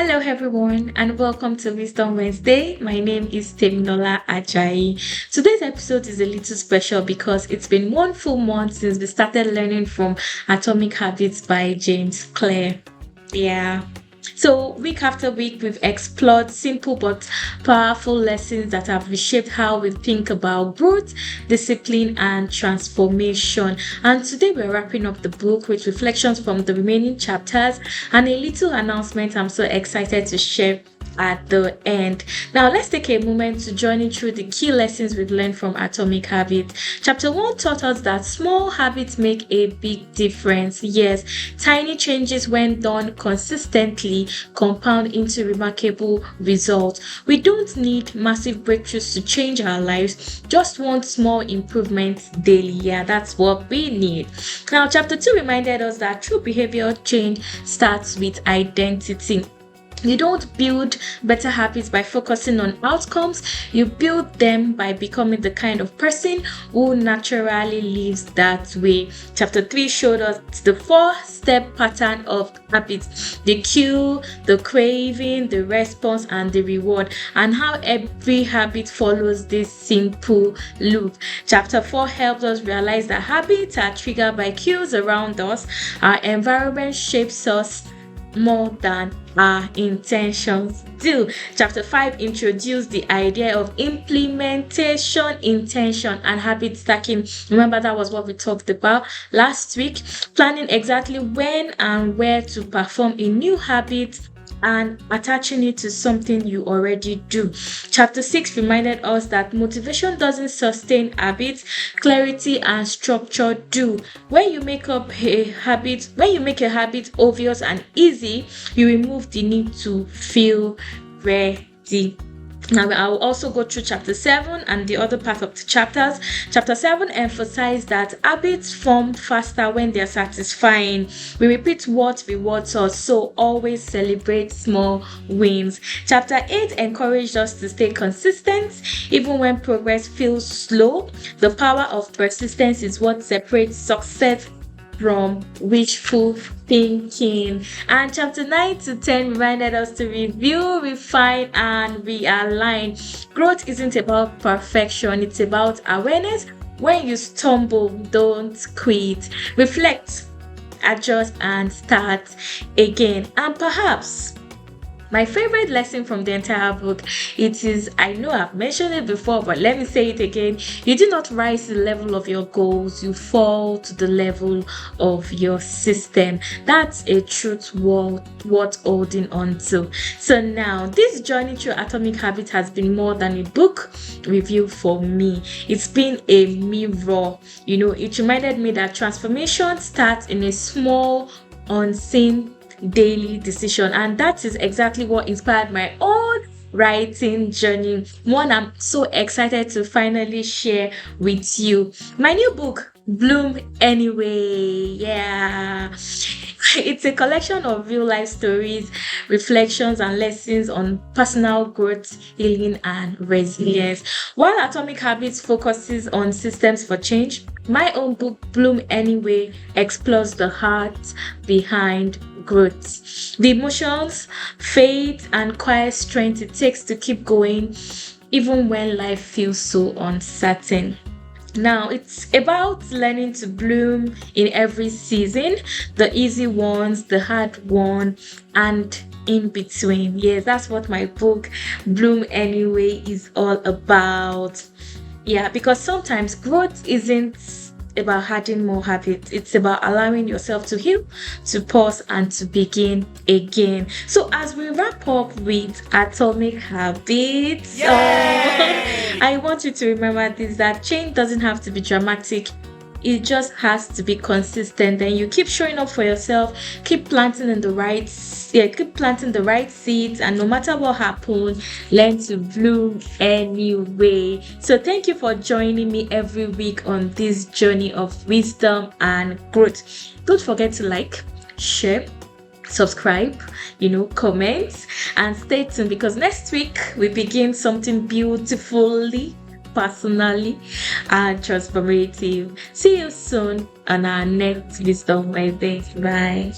Hello, everyone, and welcome to Wisdom Wednesday. My name is Teminola Ajayi. Today's episode is a little special because it's been one full month since we started learning from Atomic Habits by James Clear. Yeah. So, week after week, we've explored simple but powerful lessons that have reshaped how we think about growth, discipline, and transformation. And today, we're wrapping up the book with reflections from the remaining chapters and a little announcement I'm so excited to share at the end. Now, let's take a moment to journey through the key lessons we've learned from Atomic Habits. Chapter 1 taught us that small habits make a big difference. Yes, tiny changes, when done consistently, compound into remarkable results. We don't need massive breakthroughs to change our lives, just one small improvement daily. Yeah, that's what we need. Now, chapter 2 reminded us that true behavior change starts with identity. You don't build better habits by focusing on outcomes. You build them by becoming the kind of person who naturally lives that way. Chapter 3 showed us the 4-step pattern of habits: the cue, the craving, the response, and the reward, and how every habit follows this simple loop. Chapter 4 helps us realize that habits are triggered by cues around us. Our environment shapes us more than our intentions do. Chapter 5 introduced the idea of implementation, intention, and habit stacking. Remember, that was what we talked about last week. Planning exactly when and where to perform a new habit and attaching it to something you already do. Chapter 6 reminded us that motivation doesn't sustain habits, clarity and structure do. When you make a habit obvious and easy, you remove the need to feel ready. Now, I will also go through chapter 7 and the other part of the chapters. Chapter 7 emphasized that habits form faster when they are satisfying. We repeat what rewards us, so always celebrate small wins. Chapter 8 encouraged us to stay consistent even when progress feels slow. The power of persistence is what separates success from wishful thinking. And chapter 9 to 10 reminded us to review, refine, and realign. Growth isn't about perfection, it's about awareness. When you stumble, don't quit. Reflect, adjust, and start again. And perhaps my favorite lesson from the entire book, it is, I know I've mentioned it before, but let me say it again. You do not rise to the level of your goals, you fall to the level of your system. That's a truth worth holding on to. So now, this journey through Atomic Habits has been more than a book review for me. It's been a mirror. It reminded me that transformation starts in a small, unseen daily decision, and that is exactly what inspired my own writing journey, one I'm so excited to finally share with you. My new book, Bloom Anyway. Yeah, it's a collection of real life stories, reflections, and lessons on personal growth, healing, and resilience. While Atomic Habits focuses on systems for change, my own book, Bloom Anyway, explores the heart behind growth, the emotions, faith, and quiet strength it takes to keep going even when life feels so uncertain. Now, it's about learning to bloom in every season, the easy ones, the hard one, and in between. Yes, that's what my book, Bloom Anyway, is all about. Yeah, because sometimes growth isn't about adding more habits. It's about allowing yourself to heal, to pause, and to begin again. So as we wrap up with Atomic Habits, I want you to remember this, that change doesn't have to be dramatic. It just has to be consistent. Then you keep showing up for yourself, keep planting the right seeds, and no matter what happens, learn to bloom anyway. So thank you for joining me every week on this journey of wisdom and growth. Don't forget to like, share, subscribe, comment, and stay tuned, because next week we begin something beautifully personally and transformative. See you soon on our next Wisdom Wednesday. Bye.